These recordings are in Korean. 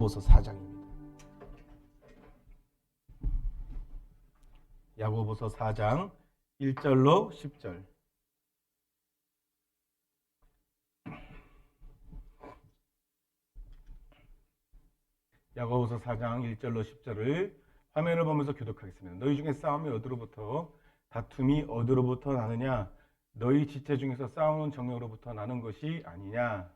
야고보서 4장입니다. 야고보서 4장 1절로 10절. 야고보서 4장 1절로 10절을 화면을 보면서 교독하겠습니다. 너희 중에 싸움이 어디로부터 다툼이 어디로부터 나느냐? 너희 지체 중에서 싸우는 정욕으로부터 나는 것이 아니냐?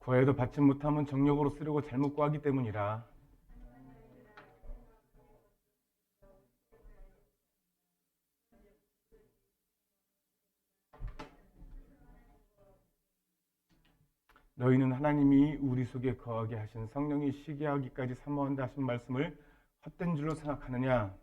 구하여도 받지 못하면 정욕으로 쓰려고 잘못 구하기 때문이라. 너희는 하나님이 우리 속에 거하게 하신 성령이 시기하기까지 사모한다 하신 말씀을 헛된 줄로 생각하느냐?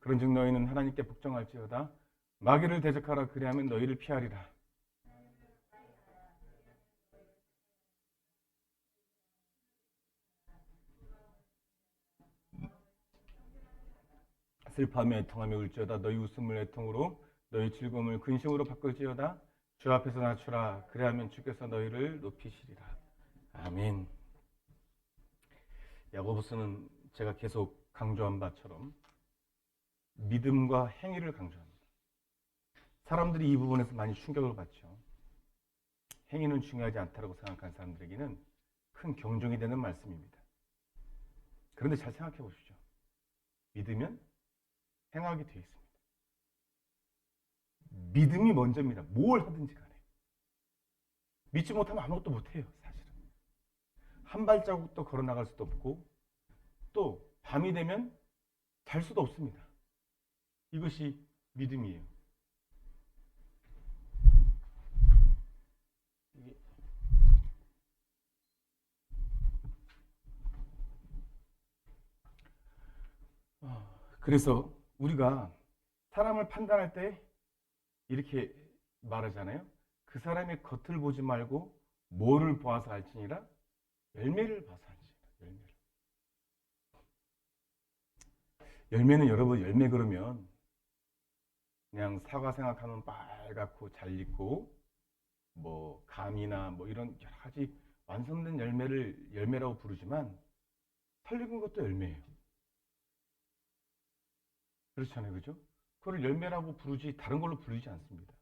그런즉 너희는 하나님께 복종할지어다. 마귀를 대적하라. 그리하면 너희를 피하리라. 슬퍼하며 애통하며 울지어다. 너희 웃음을 애통으로 너희 즐거움을 근심으로 바꿀지어다. 주 앞에서 낮추라. 그리하면 주께서 너희를 높이시리라. 아멘. 야고보서는 제가 계속 강조한 바처럼 믿음과 행위를 강조합니다. 사람들이 이 부분에서 많이 충격을 받죠. 행위는 중요하지 않다고 생각하는 사람들에게는 큰 경종이 되는 말씀입니다. 그런데 잘 생각해 보십시오. 믿으면 행하게 되어 있습니다. 믿음이 먼저입니다. 뭘 하든지 간에. 믿지 못하면 아무것도 못해요. 사실은. 한 발자국도 걸어 나갈 수도 없고 또 밤이 되면 잘 수도 없습니다. 이것이 믿음이에요. 그래서 우리가 사람을 판단할 때 이렇게 말하잖아요. 그 사람의 겉을 보지 말고 뭐를 보아서 알지니라? 열매를 봐서 알지니라. 열매는 여러분, 열매 그러면 그냥 사과 생각하면 빨갛고 잘 익고 뭐 감이나 뭐 이런 여러 가지 완성된 열매를 열매라고 부르지만 털 익은 것도 열매예요. 그렇잖아요. 그죠? 그걸 열매라고 부르지 다른 걸로 부르지 않습니다.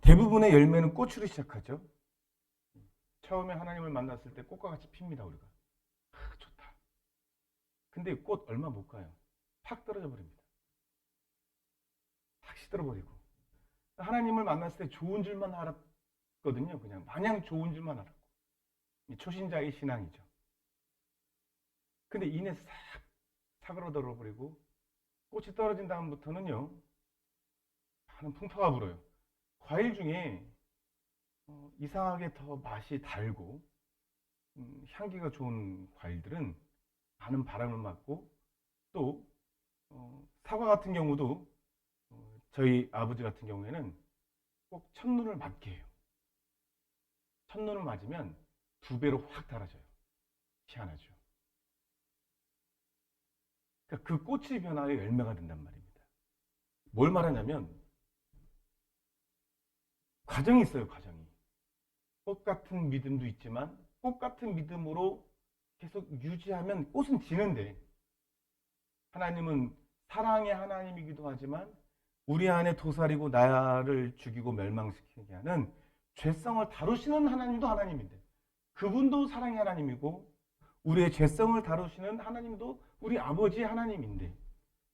대부분의 열매는 꽃으로 시작하죠. 처음에 하나님을 만났을 때 꽃과 같이 핍니다. 우리가. 좋다. 근데 꽃 얼마 못 가요. 팍 떨어져 버립니다. 팍 시들어버리고. 하나님을 만났을 때 좋은 줄만 알았거든요. 그냥 마냥 좋은 줄만 알았고. 초신자의 신앙이죠. 근데 이내 싹 사그러들어 버리고 꽃이 떨어진 다음부터는요. 많은 풍파가 불어요. 과일 중에 이상하게 더 맛이 달고 향기가 좋은 과일들은 많은 바람을 맞고 또 사과 같은 경우도 저희 아버지 같은 경우에는 꼭 첫눈을 맞게 해요. 첫눈을 맞으면 2배로 확 달아져요. 희한하죠. 그러니까 그 꽃이 변하여 열매가 된단 말입니다. 뭘 말하냐면 과정이 있어요. 과정이. 꽃 같은 믿음도 있지만 꽃 같은 믿음으로 계속 유지하면 꽃은 지는데 하나님은 사랑의 하나님이기도 하지만 우리 안에 도사리고 나를 죽이고 멸망시키게 하는 죄성을 다루시는 하나님도 하나님인데 그분도 사랑의 하나님이고 우리의 죄성을 다루시는 하나님도 우리 아버지의 하나님인데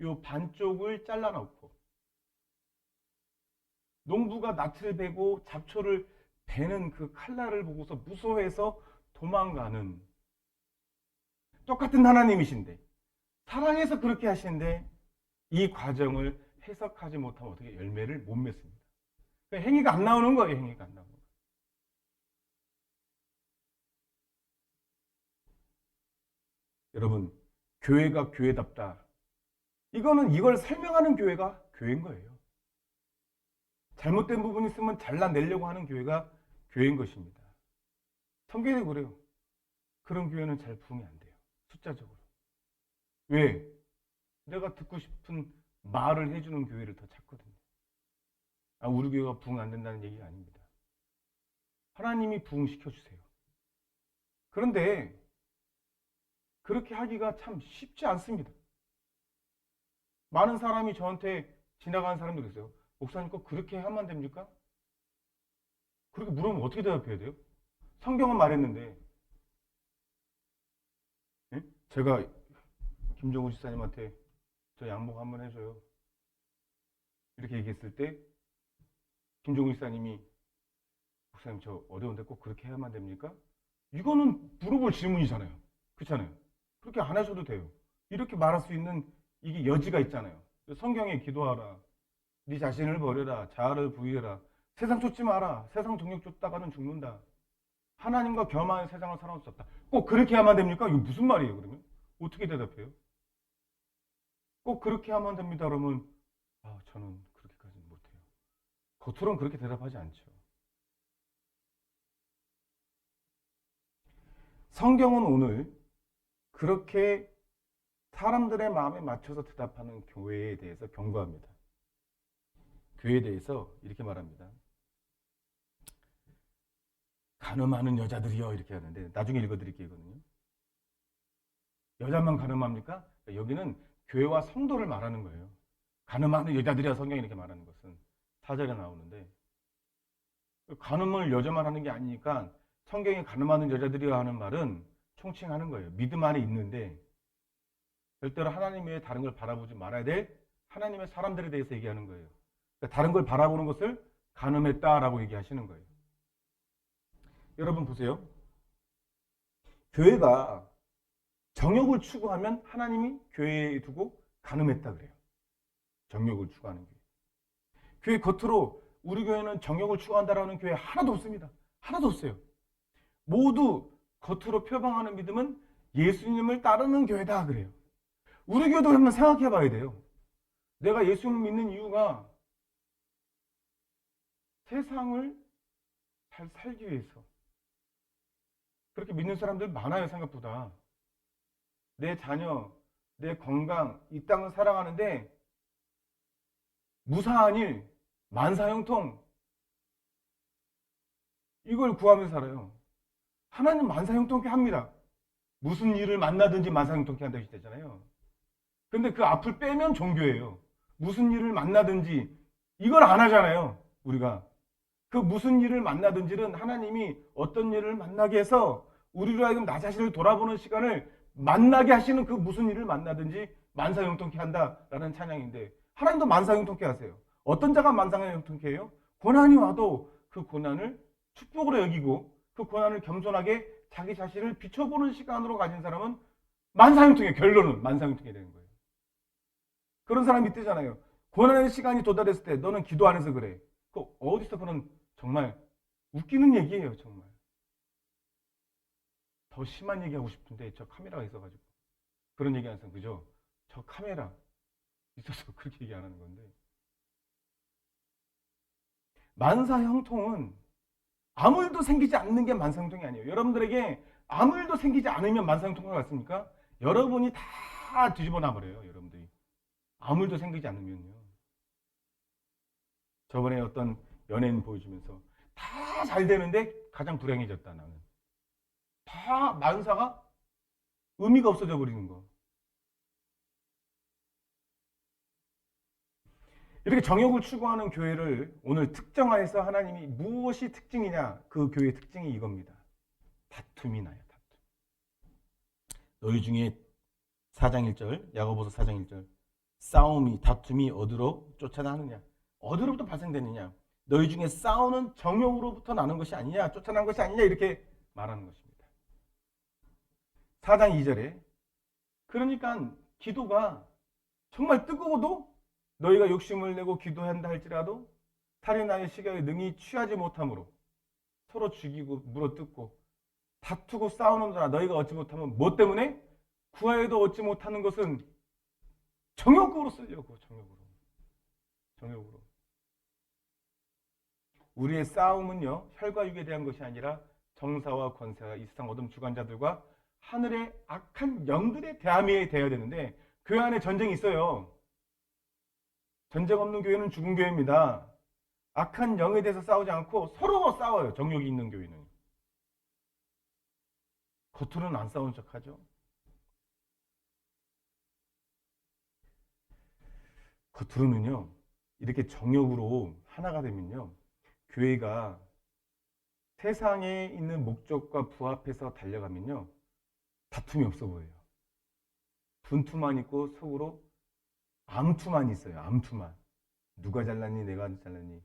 이 반쪽을 잘라놓고 농부가 낯을 베고 잡초를 베는 그 칼날을 보고서 무서워해서 도망가는 똑같은 하나님이신데 사랑해서 그렇게 하시는데 이 과정을 해석하지 못하면 어떻게 열매를 못 맺습니다. 그러니까 행위가 안 나오는 거예요. 행위가 안 나오는 거예요. 여러분, 교회가 교회답다. 이거는 이걸 설명하는 교회가 교회인 거예요. 잘못된 부분이 있으면 잘라내려고 하는 교회가 교회인 것입니다. 성경에 그래요. 그런 교회는 잘 부흥이 안 돼요. 숫자적으로. 왜? 내가 듣고 싶은 말을 해주는 교회를 더 찾거든요. 우리 교회가 부흥 안 된다는 얘기가 아닙니다. 하나님이 부흥시켜 주세요. 그런데 그렇게 하기가 참 쉽지 않습니다. 많은 사람이 저한테 지나가는 사람도 그랬어요. 목사님 꼭 그렇게 하면 됩니까? 그렇게 물으면 어떻게 대답해야 돼요? 성경은 말했는데. 예? 제가 김종우 집사님한테 저 양복 한번 해줘요. 이렇게 얘기했을 때 김종우 집사님이 목사님 저 어려운데 꼭 그렇게 해야만 됩니까? 이거는 물어볼 질문이잖아요. 그렇잖아요. 그렇게 안 하셔도 돼요. 이렇게 말할 수 있는 이게 여지가 있잖아요. 성경에 기도하라. 네 자신을 버려라. 자아를 부인해라. 세상 쫓지 마라. 세상 정욕 쫓다가는 죽는다. 하나님과 겸하여 세상을 살아올 수 없다. 꼭 그렇게 하면 됩니까? 이거 무슨 말이에요, 그러면? 어떻게 대답해요? 꼭 그렇게 하면 됩니다. 그러면 저는 그렇게까지는 못해요. 겉으로는 그렇게 대답하지 않죠. 성경은 오늘 그렇게 사람들의 마음에 맞춰서 대답하는 교회에 대해서 경고합니다. 교회에 대해서 이렇게 말합니다. 가늠하는 여자들이여 이렇게 하는데 나중에 읽어드릴게요. 여자만 가늠합니까? 여기는 교회와 성도를 말하는 거예요. 가늠하는 여자들이야 성경이 이렇게 말하는 것은 4절에 나오는데 가늠을 여자만 하는 게 아니니까 성경에 가늠하는 여자들이야 하는 말은 총칭하는 거예요. 믿음 안에 있는데 절대로 하나님 외에 다른 걸 바라보지 말아야 될 하나님의 사람들에 대해서 얘기하는 거예요. 그러니까 다른 걸 바라보는 것을 가늠했다라고 얘기하시는 거예요. 여러분 보세요. 교회가 정욕을 추구하면 하나님이 교회에 두고 가늠했다 그래요. 정욕을 추구하는 교회. 교회 겉으로 우리 교회는 정욕을 추구한다라는 교회 하나도 없습니다. 하나도 없어요. 모두 겉으로 표방하는 믿음은 예수님을 따르는 교회다 그래요. 우리 교회도 한번 생각해 봐야 돼요. 내가 예수님을 믿는 이유가 세상을 잘 살기 위해서. 그렇게 믿는 사람들 많아요, 생각보다. 내 자녀, 내 건강, 이 땅을 사랑하는데 무사한 일, 만사형통 이걸 구하면서 살아요. 하나님 만사형통케 합니다. 무슨 일을 만나든지 만사형통케 한다고 했잖아요. 근데 그 앞을 빼면 종교예요. 무슨 일을 만나든지 이걸 안 하잖아요. 우리가. 그 무슨 일을 만나든지는 하나님이 어떤 일을 만나게 해서 우리로 하여금 나 자신을 돌아보는 시간을 만나게 하시는 그 무슨 일을 만나든지 만사형통케 한다라는 찬양인데 하나님도 만사형통케 하세요. 어떤 자가 만사형통케 해요? 고난이 와도 그 고난을 축복으로 여기고 그 고난을 겸손하게 자기 자신을 비춰보는 시간으로 가진 사람은 만사형통해. 결론은 만사형통해 되는 거예요. 그런 사람이 있대잖아요. 고난의 시간이 도달했을 때 너는 기도 안 해서 그래. 그 어디서 그런 정말 웃기는 얘기예요. 정말. 더 심한 얘기하고 싶은데 저 카메라가 있어가지고 그런 얘기 안 해서 그죠? 저 카메라 있어서 그렇게 얘기 안 하는 건데 만사형통은 아무 일도 생기지 않는 게 만사형통이 아니에요. 여러분들에게 아무 일도 생기지 않으면 만사형통이 같습니까? 여러분이 다 뒤집어 놔버려요. 여러분들이 아무 일도 생기지 않으면요. 저번에 어떤 연예인 보여주면서 다 잘 되는데 가장 불행해졌다. 나는 다 만사가 의미가 없어져 버리는 거. 이렇게 정욕을 추구하는 교회를 오늘 특정화해서 하나님이 무엇이 특징이냐? 그 교회의 특징이 이겁니다. 다툼이 나요. 다툼. 너희 중에 4장 1절, 야고보서 4장 1절 싸움이, 다툼이 어디로 쫓아나느냐? 어디로부터 발생되느냐? 너희 중에 싸우는 정욕으로부터 나는 것이 아니냐? 쫓아난 것이 아니냐? 이렇게 말하는 것입니다. 4장 2절에 그러니까 기도가 정말 뜨거워도 너희가 욕심을 내고 기도한다 할지라도 살인하의 시각에 능히 취하지 못함으로 서로 죽이고 물어뜯고 다투고 싸우는도다. 너희가 얻지 못하면 뭐 때문에? 구하여도 얻지 못하는 것은 정욕으로 쓰려고. 정욕으로. 우리의 싸움은요, 혈과 육에 대한 것이 아니라 정사와 권세와 이 세상 어둠 주관자들과 하늘의 악한 영들에 대함에 되어야 되는데 교회 안에 전쟁이 있어요. 전쟁 없는 교회는 죽은 교회입니다. 악한 영에 대해서 싸우지 않고 서로 싸워요. 정욕이 있는 교회는. 겉으로는 안 싸우는 척하죠. 겉으로는요, 이렇게 정욕으로 하나가 되면요, 교회가 세상에 있는 목적과 부합해서 달려가면요, 다툼이 없어 보여요. 분투만 있고 속으로 암투만 있어요. 암투만. 누가 잘났니 내가 잘났니.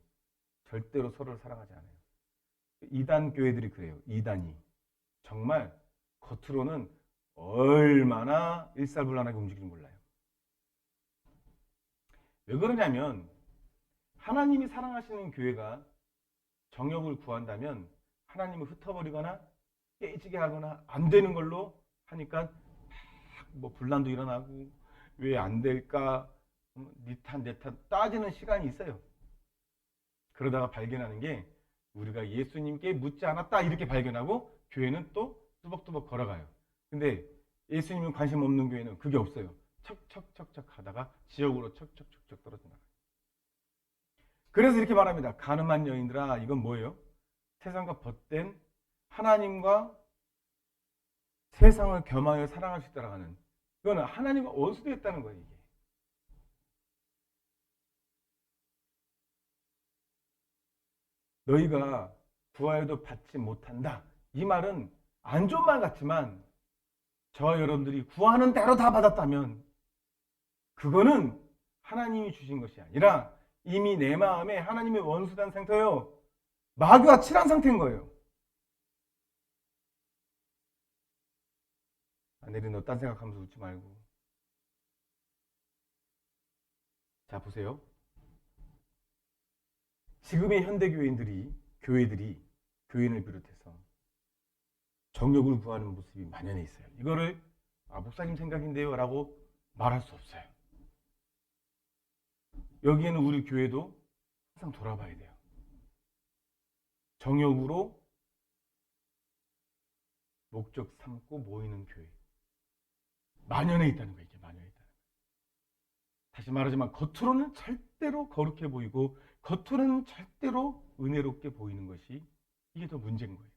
절대로 서로를 사랑하지 않아요. 이단 교회들이 그래요. 이단이. 정말 겉으로는 얼마나 일사불란하게 움직이는 몰라요. 왜 그러냐면 하나님이 사랑하시는 교회가 정욕을 구한다면 하나님을 흩어버리거나 깨지게 하거나 안 되는 걸로 하니까 뭐 분란도 일어나고 왜 안 될까 니 탓 내 탓 따지는 시간이 있어요. 그러다가 발견하는 게 우리가 예수님께 묻지 않았다 이렇게 발견하고 교회는 또 뚜벅뚜벅 걸어가요. 근데 예수님은 관심 없는 교회는 그게 없어요. 척척척척 하다가 지옥으로 척척척척 떨어져 나가요. 그래서 이렇게 말합니다. 가늠한 여인들아, 이건 뭐예요? 세상과 벗된 하나님과 세상을 겸하여 사랑할 수 있다라고 하는, 이거는 하나님과 원수되었다는 거예요. 이게. 너희가 구하여도 받지 못한다. 이 말은 안 좋은 말 같지만 저와 여러분들이 구하는 대로 다 받았다면 그거는 하나님이 주신 것이 아니라 이미 내 마음에 하나님의 원수된 상태예요. 마귀와 칠한 상태인 거예요. 아내리 너 딴 생각하면서 웃지 말고. 자, 보세요. 지금의 현대 교회들이 교인을 비롯해서 정욕을 구하는 모습이 만연해 있어요. 이거를 목사님 생각인데요 라고 말할 수 없어요. 여기에는 우리 교회도 항상 돌아봐야 돼요. 정욕으로 목적 삼고 모이는 교회 만연해 있다는 거예요. 이게 만연해 있다는 거예요. 다시 말하지만 겉으로는 절대로 거룩해 보이고 겉으로는 절대로 은혜롭게 보이는 것이 이게 더 문제인 거예요.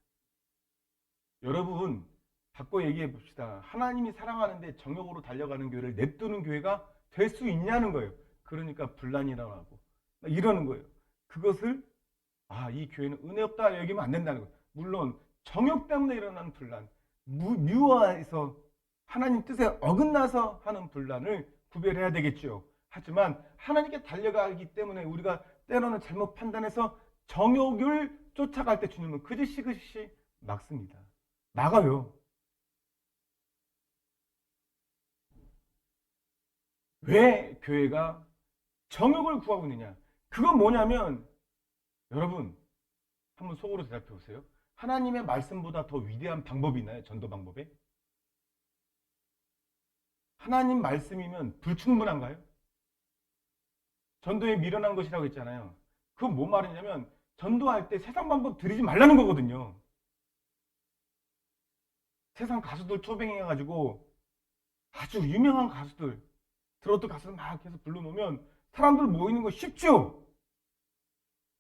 여러분 바꿔 얘기해 봅시다. 하나님이 사랑하는데 정욕으로 달려가는 교회를 냅두는 교회가 될 수 있냐는 거예요. 그러니까 분란이 일어나고 이러는 거예요. 그것을 이 교회는 은혜 없다 여기면 안 된다는 거예요. 물론 정욕 때문에 일어나는 분란, 미워해서 하나님 뜻에 어긋나서 하는 분란을 구별해야 되겠죠. 하지만 하나님께 달려가기 때문에 우리가 때로는 잘못 판단해서 정욕을 쫓아갈 때 주님은 그짓이 막습니다. 막아요. 왜 교회가 정욕을 구하고 있느냐? 그건 뭐냐면 여러분 한번 속으로 대답해 보세요. 하나님의 말씀보다 더 위대한 방법이 있나요? 전도 방법에? 하나님 말씀이면 불충분한가요? 전도에 미련한 것이라고 했잖아요. 그건 뭔 말이냐면 전도할 때 세상 방법 들이지 말라는 거거든요. 세상 가수들 초빙해가지고 아주 유명한 가수들, 트로트 가수들 막 해서 불러놓으면 사람들 모이는 거 쉽죠?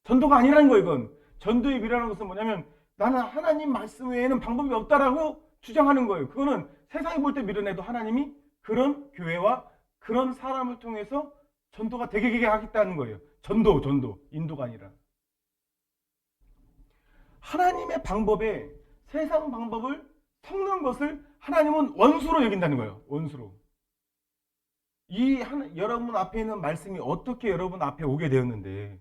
전도가 아니라는 거예요, 이건. 전도에 미련한 것은 뭐냐면 나는 하나님 말씀 외에는 방법이 없다라고 주장하는 거예요. 그거는 세상이 볼 때 미련해도 하나님이 그런 교회와 그런 사람을 통해서 전도가 되게 하겠다는 거예요. 전도, 인도가 아니라. 하나님의 방법에 세상 방법을 섞는 것을 하나님은 원수로 여긴다는 거예요. 원수로. 여러분 앞에 있는 말씀이 어떻게 여러분 앞에 오게 되었는데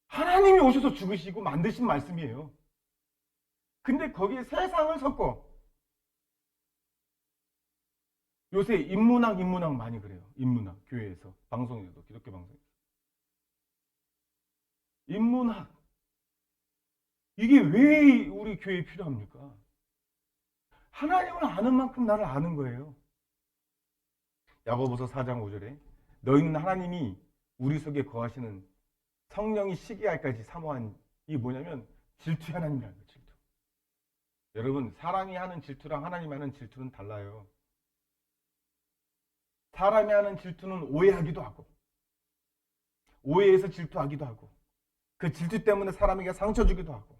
하나님이 오셔서 죽으시고 만드신 말씀이에요. 근데 거기에 세상을 섞어. 요새 인문학 많이 그래요. 인문학 교회에서 방송에도 기독교 방송에서 인문학 이게 왜 우리 교회에 필요합니까? 하나님을 아는 만큼 나를 아는 거예요. 야고보서 4장 5절에 너희는 하나님이 우리 속에 거하시는 성령이 시기할까지 사모한 이 뭐냐면 질투의 하나님이라는 거예요. 질투. 여러분, 사람이 하는 질투랑 하나님이 하는 질투는 달라요. 사람이 하는 질투는 오해하기도 하고, 오해해서 질투하기도 하고, 그 질투 때문에 사람에게 상처 주기도 하고,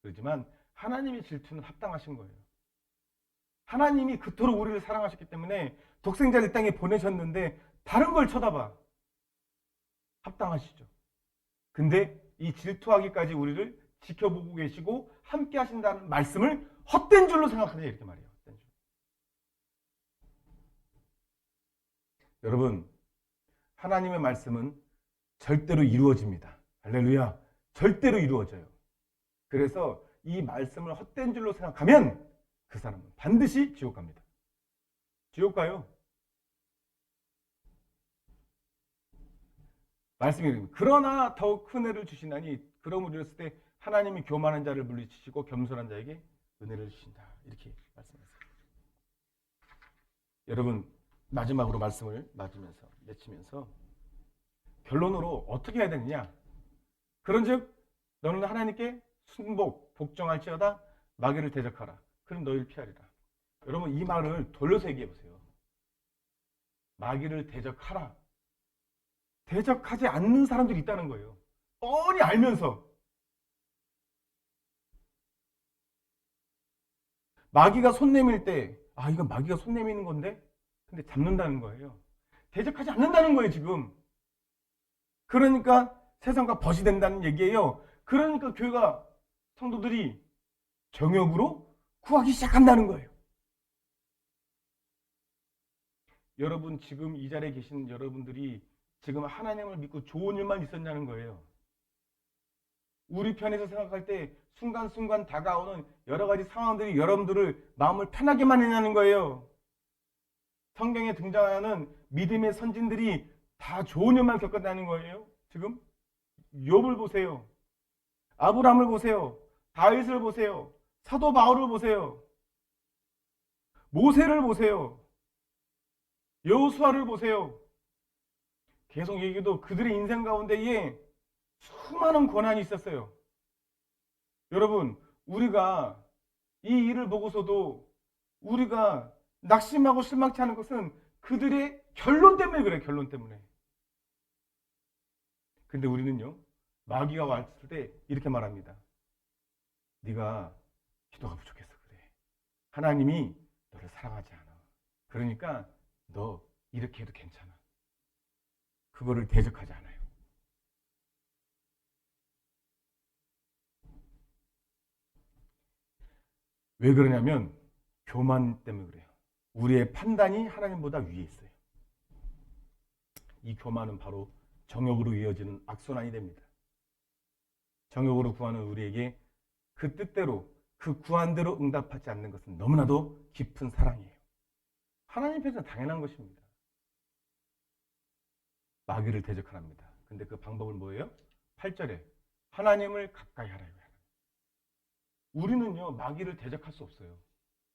그렇지만 하나님의 질투는 합당하신 거예요. 하나님이 그토록 우리를 사랑하셨기 때문에 독생자를 이 땅에 보내셨는데 다른 걸 쳐다봐. 합당하시죠. 근데 이 질투하기까지 우리를 지켜보고 계시고 함께 하신다는 말씀을 헛된 줄로 생각하냐, 이렇게 말해요. 헛된 줄. 여러분, 하나님의 말씀은 절대로 이루어집니다. 할렐루야. 절대로 이루어져요. 그래서 이 말씀을 헛된 줄로 생각하면 그 사람은 반드시 지옥 갑니다. 지옥 가요. 말씀이 그러나 더욱 큰 은혜를 주시나니 그러므로 이랬을 때 하나님이 교만한 자를 물리치시고 겸손한 자에게 은혜를 주신다. 이렇게 말씀하세요. 여러분, 마지막으로 말씀을 맞으면서 맺히면서 결론으로 어떻게 해야 되느냐? 그런즉 너는 하나님께 순복 복종할지어다 마귀를 대적하라. 그럼 너희를 피하리라. 여러분, 이 말을 돌려서 얘기해 보세요. 마귀를 대적하라. 대적하지 않는 사람들이 있다는 거예요. 뻔히 알면서. 마귀가 손 내밀 때, 아, 이건 마귀가 손 내미는 건데? 근데 잡는다는 거예요. 대적하지 않는다는 거예요, 지금. 그러니까 세상과 벗이 된다는 얘기예요. 그러니까 교회가, 성도들이 정욕으로 구하기 시작한다는 거예요. 여러분, 지금 이 자리에 계신 여러분들이 지금 하나님을 믿고 좋은 일만 있었냐는 거예요. 우리 편에서 생각할 때 순간순간 다가오는 여러 가지 상황들이 여러분들을 마음을 편하게만 했냐는 거예요. 성경에 등장하는 믿음의 선진들이 다 좋은 일만 겪었다는 거예요. 지금 욥을 보세요. 아브라함을 보세요. 다윗을 보세요. 사도 바울을 보세요. 모세를 보세요. 여호수아를 보세요. 계속 얘기해도 그들의 인생 가운데에 수많은 고난이 있었어요. 여러분, 우리가 이 일을 보고서도 우리가 낙심하고 실망치 않은 것은 그들의 결론 때문에 그래요. 결론 때문에. 근데 우리는요, 마귀가 왔을 때 이렇게 말합니다. 네가 기도가 부족해서 그래. 하나님이 너를 사랑하지 않아. 그러니까 너 이렇게 해도 괜찮아. 그거를 대적하지 않아요. 왜 그러냐면 교만 때문에 그래요. 우리의 판단이 하나님보다 위에 있어요. 이 교만은 바로 정욕으로 이어지는 악순환이 됩니다. 정욕으로 구하는 우리에게 그 뜻대로 그 구한대로 응답하지 않는 것은 너무나도 깊은 사랑이에요. 하나님 편에서는 당연한 것입니다. 마귀를 대적하랍니다. 근데 그 방법은 뭐예요? 8절에 하나님을 가까이 하라요. 우리는요, 마귀를 대적할 수 없어요.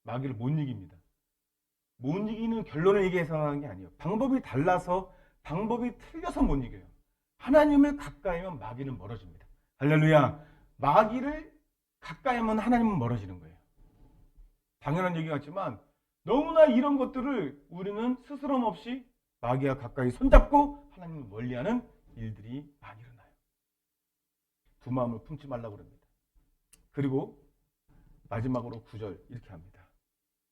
마귀를 못 이깁니다. 못 이기는 결론을 얘기해서 하는 게 아니에요. 방법이 달라서, 방법이 틀려서 못 이겨요. 하나님을 가까이 하면 마귀는 멀어집니다. 할렐루야. 마귀를 가까이 하면 하나님은 멀어지는 거예요. 당연한 얘기 같지만 너무나 이런 것들을 우리는 스스럼 없이 마귀와 가까이 손잡고 하나님을 멀리하는 일들이 많이 일어나요. 두 마음을 품지 말라고 그럽니다. 그리고 마지막으로 9절 이렇게 합니다.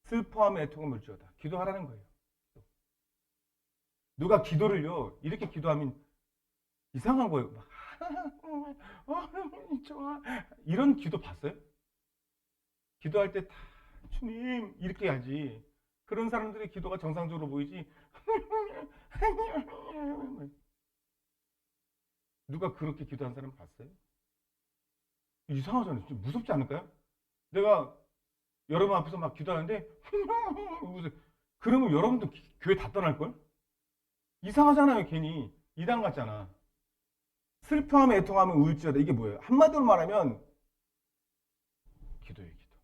슬퍼함의 애통을 물지어다. 기도하라는 거예요. 누가 기도를요, 이렇게 기도하면 이상한 거예요. 막, 좋아. 이런 기도 봤어요? 기도할 때 다 주님 이렇게 하지. 그런 사람들의 기도가 정상적으로 보이지. 누가 그렇게 기도한 사람 봤어요? 이상하잖아요. 좀 무섭지 않을까요? 내가 여러분 앞에서 막 기도하는데 그러면 여러분도 교회 다 떠날걸? 이상하잖아요. 괜히 이단 같잖아. 슬퍼하면 애통하면 우울지어다. 이게 뭐예요? 한마디로 말하면 기도예요. 기도.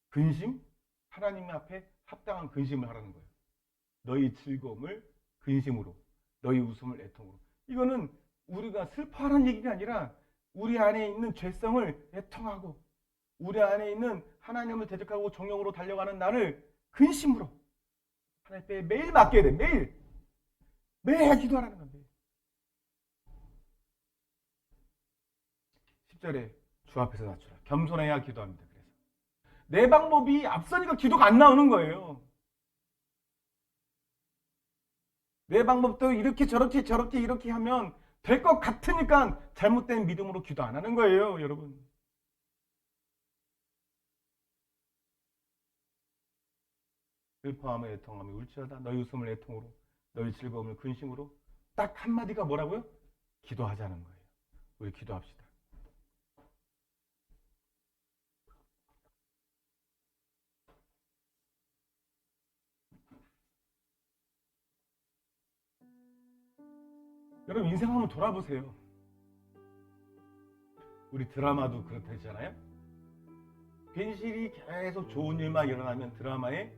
근심? 하나님 앞에 합당한 근심을 하라는 거예요. 너희 즐거움을 근심으로, 너희 웃음을 애통으로. 이거는 우리가 슬퍼하는 얘기가 아니라 우리 안에 있는 죄성을 애통하고 우리 안에 있는 하나님을 대적하고 정욕으로 달려가는 나를 근심으로 하나님 앞에 매일 맡겨야 돼. 매일 기도하라는 건데. 10절에 주 앞에서 낮추라. 겸손해야 기도합니다. 그래서 내 방법이 앞서니까 기도가 안 나오는 거예요. 내 방법도 이렇게 저렇게 이렇게 하면 될 것 같으니까 잘못된 믿음으로 기도 안 하는 거예요, 여러분. 슬퍼하며 애통하며 울지어다 너희 웃음을 애통으로 너희 즐거움을 근심으로 딱 한마디가 뭐라고요? 기도하자는 거예요. 우리 기도합시다. 여러분 인생 한번 돌아보세요. 우리 드라마도 그렇다잖아요. 괜시리 계속 좋은 일만 일어나면 드라마에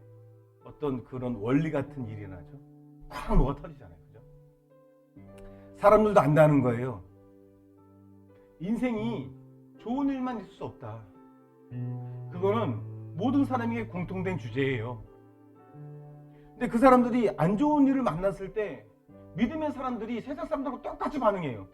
어떤 그런 원리 같은 일이 나죠. 콱 뭐가 터지잖아요. 그죠? 사람들도 안다는 거예요. 인생이 좋은 일만 있을 수 없다. 그거는 모든 사람에게 공통된 주제예요. 근데 그 사람들이 안 좋은 일을 만났을 때 믿음의 사람들이 세상 사람들하고 똑같이 반응해요.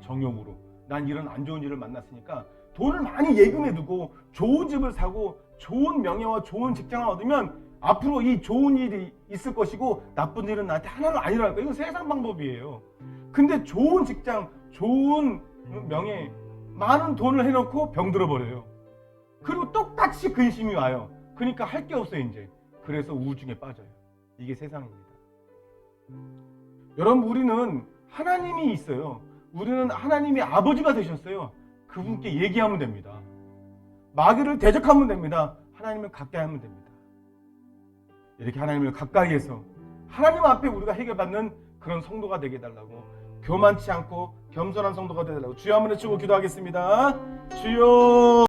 정욕으로. 난 이런 안 좋은 일을 만났으니까 돈을 많이 예금해 두고 좋은 집을 사고 좋은 명예와 좋은 직장을 얻으면 앞으로 이 좋은 일이 있을 것이고 나쁜 일은 나한테 하나도 안 일어날 거야. 이건 세상 방법이에요. 근데 좋은 직장, 좋은 명예, 많은 돈을 해놓고 병들어 버려요. 그리고 똑같이 근심이 와요. 그러니까 할 게 없어요 이제. 그래서 우울증에 빠져요. 이게 세상입니다. 여러분 우리는 하나님이 있어요. 우리는 하나님이 아버지가 되셨어요. 그분께 얘기하면 됩니다. 마귀를 대적하면 됩니다. 하나님을 가까이 하면 됩니다. 이렇게 하나님을 가까이 해서 하나님 앞에 우리가 해결받는 그런 성도가 되게 해달라고, 교만치 않고 겸손한 성도가 되게 해달라고 주여 한번 외치고 기도하겠습니다. 주여.